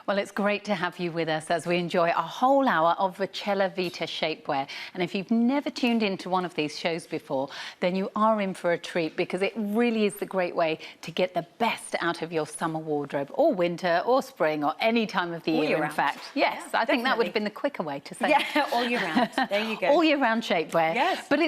Well, it's great to have you with us as we enjoy a whole hour of Vachella Vita shapewear. And if you've never tuned into one of these shows before, then you are in for a treat, because it really is the great way to get the best out of your summer wardrobe, or winter, or spring, or any time of the year, in fact. Yes, yeah, I think that would have been the quicker way to say it. Yeah, all year round. There you go. All year round shapewear. Yes. But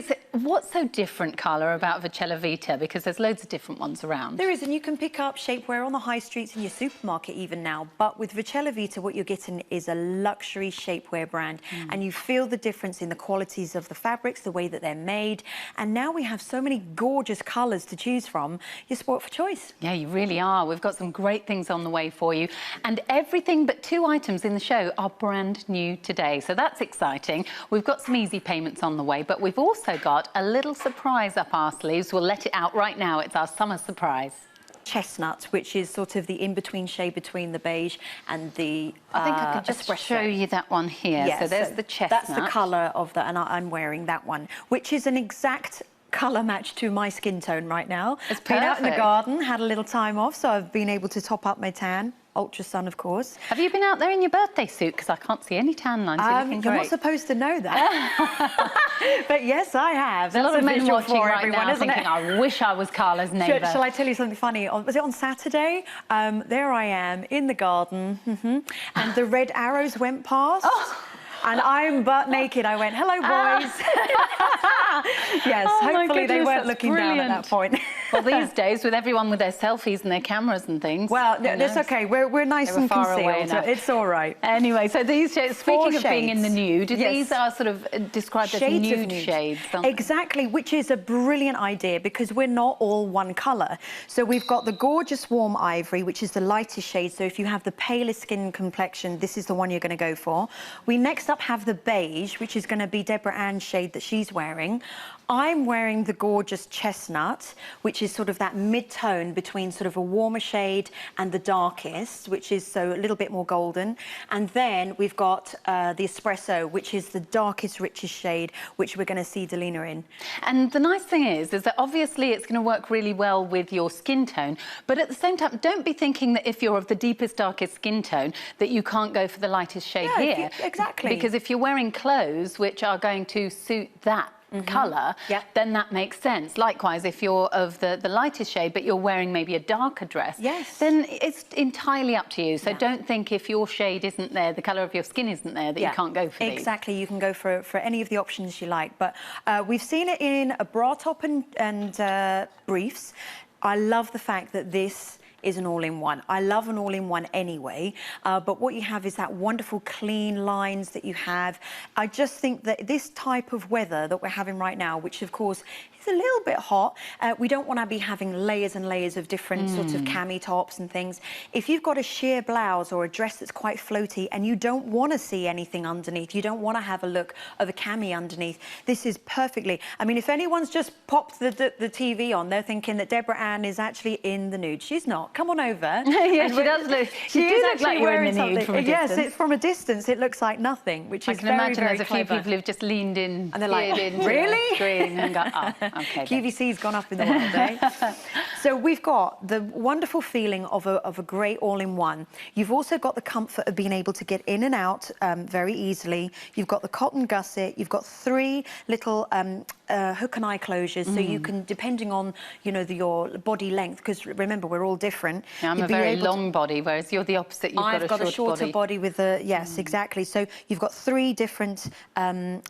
what's so different, Carla, about Vachella Vita? Because there's loads of different ones around. There is, and you can pick up shapewear on the high streets in your supermarket even now. But with Vachella Vita, what you're getting is a luxury shapewear brand. And you feel the difference in the qualities of the fabrics, the way that they're made. And now we have so many gorgeous colours to choose from. You're spoilt for choice. Yeah, you really are. We've got some great things on the way for you. And everything but 2 items in the show are brand new today. So that's exciting. We've got some easy payments on the way, but we've also got a little surprise up our sleeves. We'll let it out right now. It's our summer surprise. Chestnut, which is sort of the in-between shade between the beige and the I think I could just show you that one here. Yes, so there's the chestnut. That's the colour of that, and I'm wearing that one, which is an exact colour match to my skin tone right now. It's been out in the perfect. garden, had a little time off, so I've been able to top up my tan. Ultra sun, of course. Have you been out there in your birthday suit? Because I can't see any tan lines. You're looking You're great. not supposed to know that. But yes, I have. There's a lot of men watching for right everyone, now isn't thinking, it? I wish I was Carla's neighbour. Shall I tell you something funny? Was it on Saturday? There I am in the garden, and the red arrows went past. Oh. And I'm butt naked. I went, hello, boys. Yes, Oh, my hopefully they goodness, weren't that's looking down at that point. Well, these days, with everyone with their selfies and their cameras and things. Well, who it's knows? okay. We're nice They were and far away concealed, so enough. it's all right. Anyway, so these shades, speaking of being in the nude, Yes. these are sort of described as Shades of nude nude. shades, aren't they? Exactly, which is a brilliant idea, because we're not all one colour. So we've got the gorgeous warm ivory, which is the lightest shade. So if you have the palest skin complexion, this is the one you're going to go for. We next up have the beige, which is going to be Deborah Ann's shade that she's wearing. I'm wearing the gorgeous chestnut, which is sort of that mid-tone between sort of a warmer shade and the darkest, which is so a little bit more golden. And then we've got the espresso, which is the darkest, richest shade, which we're going to see Delina in. And the nice thing is that obviously it's going to work really well with your skin tone, but at the same time, don't be thinking that if you're of the deepest, darkest skin tone, that you can't go for the lightest shade here. Exactly. Because if you're wearing clothes which are going to suit that colour, then that makes sense. Likewise, if you're of the lightest shade, but you're wearing maybe a darker dress, then it's entirely up to you. So don't think if your shade isn't there, the colour of your skin isn't there, that you can't go for these. Exactly, you can go for any of the options you like. But we've seen it in a bra top and briefs. I love the fact that this is an all-in-one. I love an all-in-one anyway, but what you have is that wonderful clean lines that you have. I just think that this type of weather that we're having right now, which of course is a little bit hot, we don't want to be having layers and layers of different sorts of cami tops and things. If you've got a sheer blouse or a dress that's quite floaty and you don't want to see anything underneath, you don't want to have a look of a cami underneath, this is perfectly. I mean, if anyone's just popped the TV on, they're thinking that Deborah Ann is actually in the nude. She's not. Come on over. Yeah, she does look. She does look like you're in the nude from a distance. Yes, it's from a distance. It looks like nothing, which is very, very I can imagine there's a few clever. people who've just leaned in, And they're like, really? Screen and got, oh, okay. QVC's gone up in the world, eh? So we've got the wonderful feeling of a great all-in-one. You've also got the comfort of being able to get in and out very easily. You've got the cotton gusset. You've got 3 little hook and eye closures, so you can, depending on your body length, because remember we're all different. Yeah, I'm a very long body, whereas you're the opposite. You've got a shorter body with a exactly. So you've got 3 different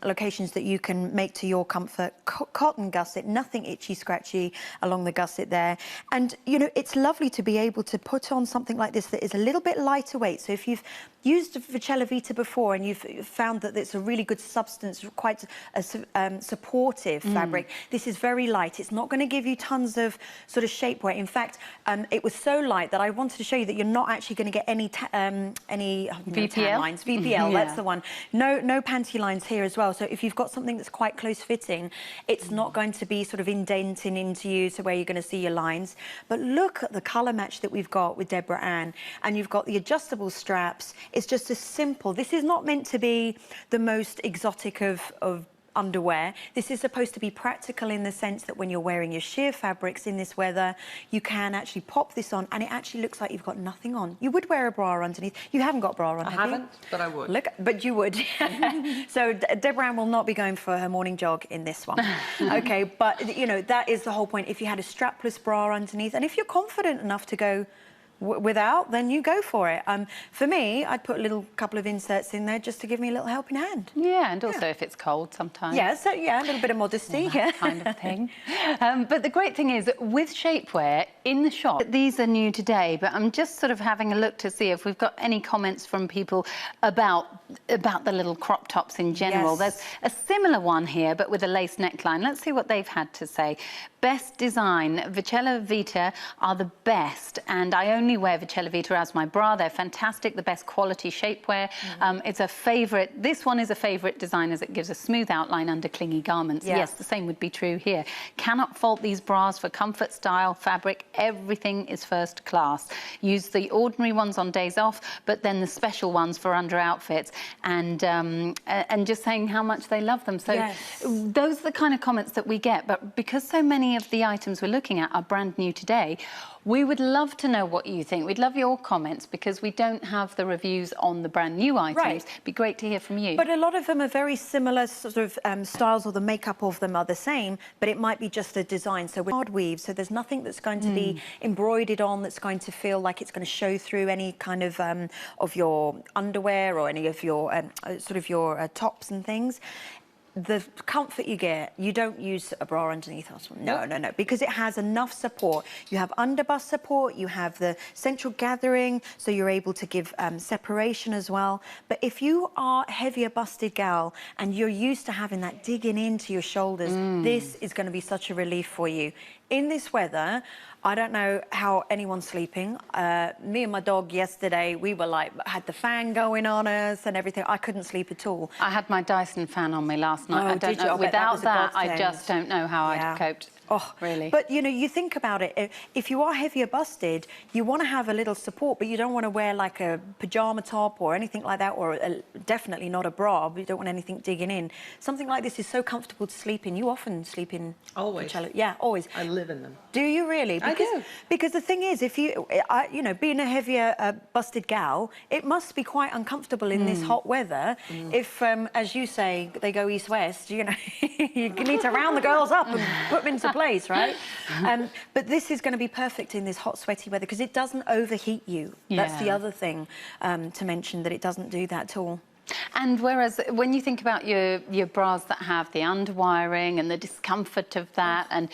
locations that you can make to your comfort. Cotton gusset, nothing itchy scratchy along the gusset there, and it's lovely to be able to put on something like this that is a little bit lighter weight. So if you've used Vachella Vita before and you've found that it's a really good substance, quite a supportive fabric, this is very light. It's not going to give you tons of sort of shapewear. In fact, it was so light that I wanted to show you that you're not actually going to get any VPL tan lines. VPL, that's the one. No panty lines here as well. So if you've got something that's quite close fitting, it's not going to be sort of indenting into you to where you're going to see your lines. But look at the colour match that we've got with Deborah Ann, and you've got the adjustable straps. It's just as simple. This is not meant to be the most exotic of underwear. This is supposed to be practical in the sense that when you're wearing your sheer fabrics in this weather, you can actually pop this on and it actually looks like you've got nothing on. You would wear a bra underneath. You haven't got a bra on, have you? I haven't, but I would. Look, but you would. So Deborah Ann will not be going for her morning jog in this one. Okay, but, you know, that is the whole point. If you had a strapless bra underneath, and if you're confident enough to go without, then you go for it. For me, I'd put a couple of inserts in there just to give me a little helping hand. Yeah, and also if it's cold sometimes. Yeah, so yeah, a little bit of modesty. That kind of thing. But the great thing is that with shapewear in the shop, these are new today, but I'm just sort of having a look to see if we've got any comments from people about the little crop tops in general. Yes. There's a similar one here, but with a lace neckline. Let's see what they've had to say. Best design, Vicella Vita are the best, and I only wear Vicella Vita as my bra. They're fantastic, the best quality shapewear. It's a favourite. This one is a favourite design as it gives a smooth outline under clingy garments. Yeah. Yes, the same would be true here. Cannot fault these bras for comfort, style, fabric. Everything is first class. Use the ordinary ones on days off, but then the special ones for under outfits, and just saying how much they love them. So yes. Those are the kind of comments that we get. But because so many of the items we're looking at are brand new today, we would love to know what you think. We'd love your comments because we don't have the reviews on the brand new items. Right. It'd be great to hear from you. But a lot of them are very similar sort of styles, or the makeup of them are the same, but it might be just the design. So with hard weave, so there's nothing that's going to be embroidered on that's going to feel like it's going to show through any kind of your underwear or any of your sort of your tops and things. The comfort you get, you don't use a bra underneath. No, because it has enough support. You have underbust support, you have the central gathering, so you're able to give separation as well. But if you are a heavier busted gal and you're used to having that digging into your shoulders, this is going to be such a relief for you. In this weather, I don't know how anyone's sleeping. Me and my dog yesterday, we were like, had the fan going on us and everything. I couldn't sleep at all. I had my Dyson fan on me last night. Oh, I don't did you? know. I bet that Without was a that, I godsend. just don't know how I'd have coped. Oh, really. But, you know, you think about it. If you are heavier busted, you want to have a little support, but you don't want to wear like a pyjama top or anything like that, or definitely not a bra. You don't want anything digging in. Something like this is so comfortable to sleep in. You often sleep in. Always. Yeah, always. I live in them. Do you really? I do. Because the thing is, if you know, being a heavier busted gal, it must be quite uncomfortable in this hot weather. If, as you say, they go east-west, you know, you need to round the girls up and put them into place, right? But this is going to be perfect in this hot, sweaty weather because it doesn't overheat you. That's the other thing to mention, that it doesn't do that at all. And whereas when you think about your bras that have the underwiring and the discomfort of that, and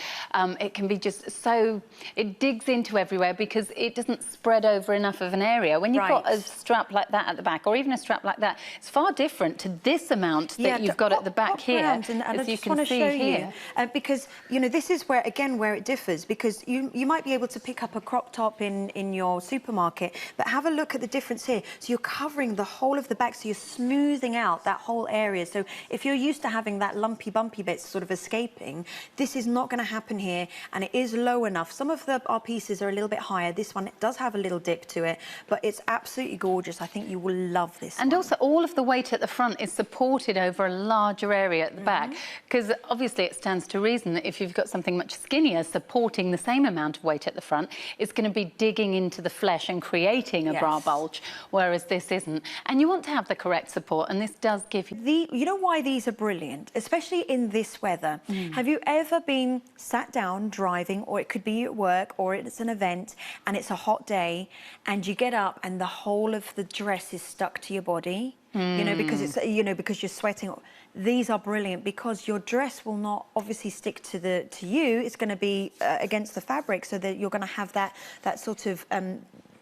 it can be just so, it digs into everywhere because it doesn't spread over enough of an area. When you've got a strap like that at the back, or even a strap like that, it's far different to this amount that you've got at the back here, and I just want to show you, because, you know, this is where, again, where it differs, because you might be able to pick up a crop top in your supermarket, but have a look at the difference here. So you're covering the whole of the back, so you're smoothing out that whole area. So if you're used to having that lumpy, bumpy bits sort of escaping, this is not going to happen here, and it is low enough. Some of our pieces are a little bit higher. This one does have a little dip to it, but it's absolutely gorgeous. I think you will love this And one. also, all of the weight at the front is supported over a larger area at the back, because obviously it stands to reason that if you've got something much skinnier supporting the same amount of weight at the front, it's going to be digging into the flesh and creating a bra bulge, whereas this isn't. And you want to have the correct support, and this does give you... You know why these are brilliant, especially in this weather? Have you ever been sat down driving, or it could be at work, or it's an event, and it's a hot day, and you get up and the whole of the dress is stuck to your body? You know, because it's, you know, because you're sweating. These are brilliant because your dress will not obviously stick to you. It's going to be against the fabric, so that you're going to have that sort of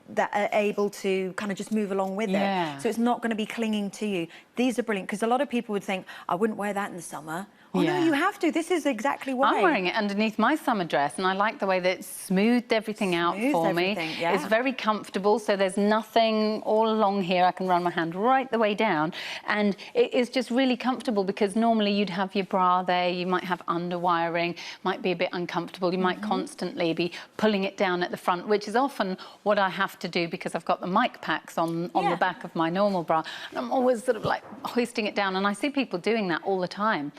that are able to kind of just move along with it. So it's not going to be clinging to you. These are brilliant because a lot of people would think, I wouldn't wear that in the summer. Oh Yeah. no, you have to. This is exactly why. I'm wearing it underneath my summer dress, and I like the way that it's smoothed everything out for me. Yeah. It's very comfortable, so there's nothing all along here. I can run my hand right the way down, and it is just really comfortable, because normally you'd have your bra there, you might have underwiring, might be a bit uncomfortable, you might constantly be pulling it down at the front, which is often what I have to do because I've got the mic packs on the back of my normal bra, and I'm always sort of like hoisting it down, and I see people doing that all the time.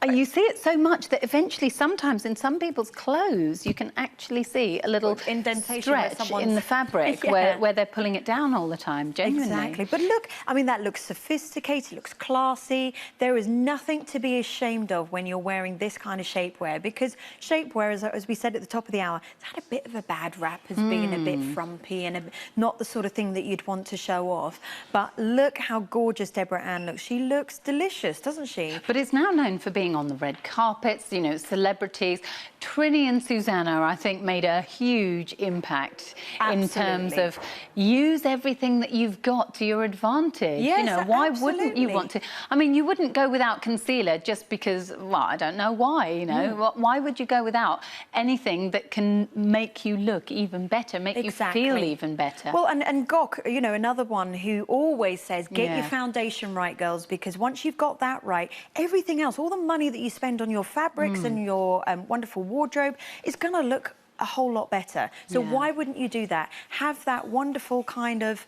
You see it so much that eventually, sometimes in some people's clothes, you can actually see a little indentation stretch in the fabric where they're pulling it down all the time, genuinely. Exactly. But look, I mean, that looks sophisticated, looks classy. There is nothing to be ashamed of when you're wearing this kind of shapewear, because shapewear, as we said at the top of the hour, it's had a bit of a bad rap as being a bit frumpy and not the sort of thing that you'd want to show off. But look how gorgeous Deborah Ann looks. She looks delicious, doesn't she? But it's now known for being on the red carpets, you know, celebrities. Trini and Susanna, I think, made a huge impact in terms of use everything that you've got to your advantage. Yes, you know, why wouldn't you want to? I mean, you wouldn't go without concealer just because, well, I don't know why, you know. Why would you go without anything that can make you look even better, make you feel even better? Well, and Gok, you know, another one who always says, get your foundation right, girls, because once you've got that right, everything else, all the money that you spend on your fabrics and your wonderful wardrobe is going to look a whole lot better. So why wouldn't you do that? Have that wonderful kind of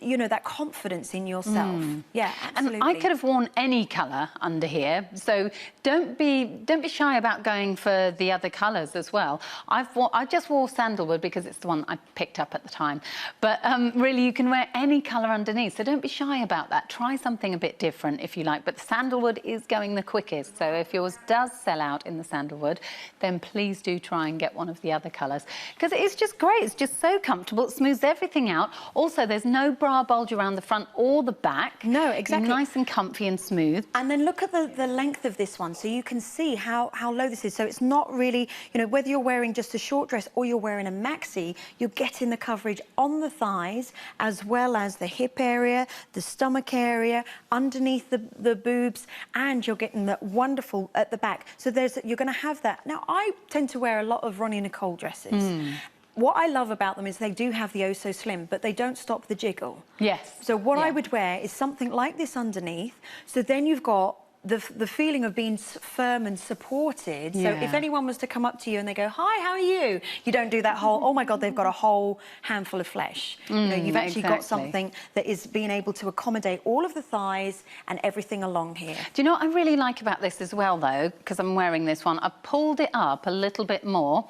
you know, that confidence in yourself. Yeah, absolutely. And I could have worn any colour under here, so don't be shy about going for the other colours as well. I just wore sandalwood because it's the one I picked up at the time, but really you can wear any colour underneath, so don't be shy about that. Try something a bit different if you like, but the sandalwood is going the quickest, so if yours does sell out in the sandalwood, then please do try and get one of the other colours, because it's just great. It's just so comfortable. It smooths everything out. Also, there's no bra bulge around the front or the back. No, exactly. Nice and comfy and smooth. And then look at the length of this one, so you can see how low this is. So it's not really, you know, whether you're wearing just a short dress or you're wearing a maxi, you're getting the coverage on the thighs as well as the hip area, the stomach area, underneath the boobs, and you're getting that wonderful at the back. So you're going to have that. Now, I tend to wear a lot of Ronnie Nicole dresses. What I love about them is they do have the so slim, but they don't stop the jiggle. Yes. So what I would wear is something like this underneath. So then you've got the feeling of being firm and supported. So if anyone was to come up to you and they go, hi, how are you? You don't do that whole, oh my God, they've got a whole handful of flesh. You know, you've actually got something that is being able to accommodate all of the thighs and everything along here. Do you know what I really like about this as well, though, because I'm wearing this one? I've pulled it up a little bit more.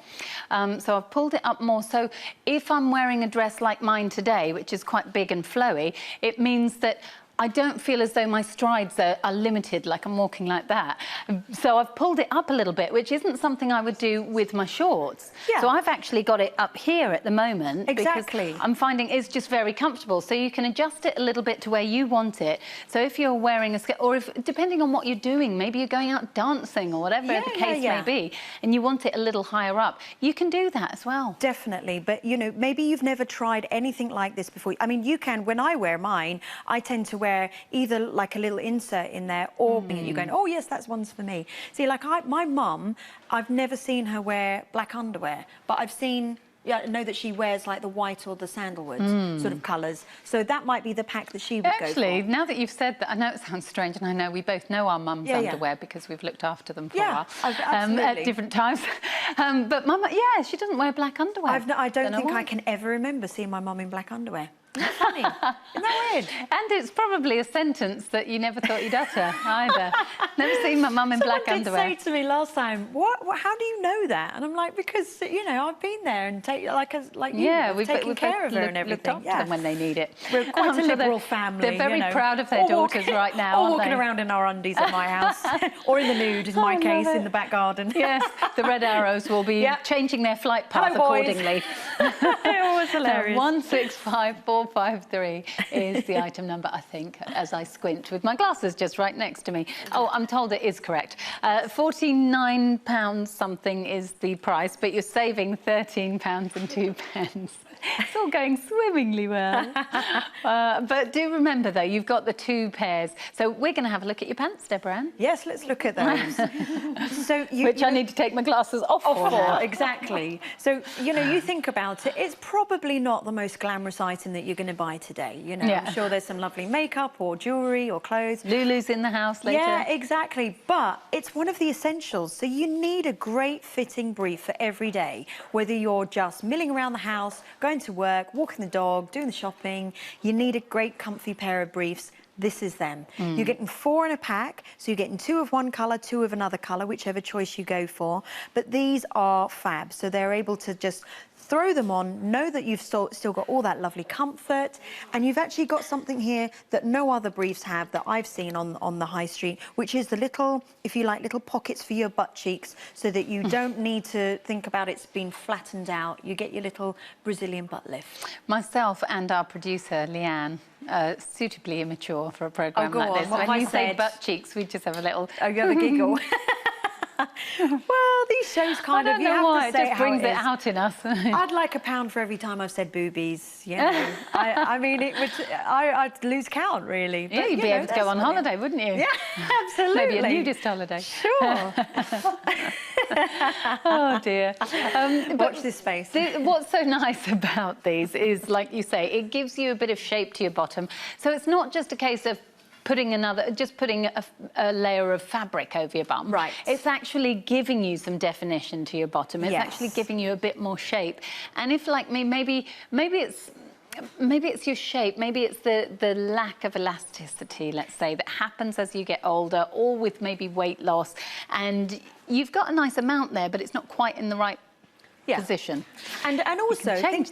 So I've pulled it up more. So if I'm wearing a dress like mine today, which is quite big and flowy, it means that I don't feel as though my strides are limited, like I'm walking like that. So I've pulled it up a little bit, which isn't something I would do with my shorts. So I've actually got it up here at the moment. Exactly. Because I'm finding it's just very comfortable. So you can adjust it a little bit to where you want it. So if you're wearing a skirt, or if, depending on what you're doing, maybe you're going out dancing or whatever the case may be, and you want it a little higher up, you can do that as well. Definitely. But, you know, maybe you've never tried anything like this before. I mean, you can, when I wear mine, I tend to wear either like a little insert in there or you're going, oh yes, that's one's for me. See, like my mum, I've never seen her wear black underwear, but I've seen, I know that she wears like the white or the sandalwood sort of colours. So that might be the pack that she would go for. Actually, now that you've said that, I know it sounds strange, and I know we both know our mum's underwear because we've looked after them for a while at different times. But Mum, she doesn't wear black underwear. I don't think I can ever remember seeing my mum in black underwear. Isn't that funny? Isn't that weird? And it's probably a sentence that you never thought you'd utter either. Never seen my mum in black underwear. Someone did say to me last time, "What? How do you know that?" And I'm like, because you know I've been there and we've taken care of her and everything. Looked after them when they need it. We're quite a liberal family. They're very proud of their daughters right now. Or walking around in our undies at my house, or in the nude, in my case, in the back garden. Yes, the Red Arrows will be changing their flight path accordingly. They was hilarious. 165453 is the item number, I think, as I squint with my glasses just right next to me. Oh, I'm told it is correct. £49 something is the price, but you're saving £13 and 2 pence. It's all going swimmingly well. But do remember, though, you've got the 2 pairs. So we're going to have a look at your pants, Deborah Ann. Yes, let's look at those. Which I need to take my glasses off for now. Exactly. So, you know, you think about it, it's probably not the most glamorous item that you're going to buy today. You know, Yeah. I'm sure there's some lovely makeup or jewellery or clothes. Lulu's in the house later. Yeah, exactly. But it's one of the essentials. So you need a great fitting brief for every day, whether you're just milling around the house, going to work, walking the dog, doing the shopping. You need a great comfy pair of briefs. This is them. You're getting 4 in a pack, so you're getting 2 of one colour, 2 of another colour, whichever choice you go for. But these are fab, so they're able to just throw them on, know that you've still got all that lovely comfort, and you've actually got something here that no other briefs have that I've seen on the high street, which is the little, if you like, little pockets for your butt cheeks, so that you don't need to think about it's been flattened out. You get your little Brazilian butt lift. Myself and our producer, Leanne, suitably immature for a programme like this. What when you I say said? butt cheeks, we just have a little... Oh, you have a giggle. Well, these shows kind of, you have to say it just brings it out in us. I'd like £1 for every time I've said boobies, you know. I mean, it would, I'd lose count, really. But, Yeah, you'd be able to go on holiday, wouldn't you? Yeah, absolutely. Maybe a nudist holiday. Sure. Oh, dear. Watch this space. What's so nice about these is, like you say, it gives you a bit of shape to your bottom. So it's not just a case of putting a layer of fabric over your bum. Right. It's actually giving you some definition to your bottom. It's Yes. actually giving you a bit more shape. And if, like me, maybe it's your shape, maybe it's the lack of elasticity, let's say, that happens as you get older, or with maybe weight loss, and you've got a nice amount there, but it's not quite in the right position. And also, change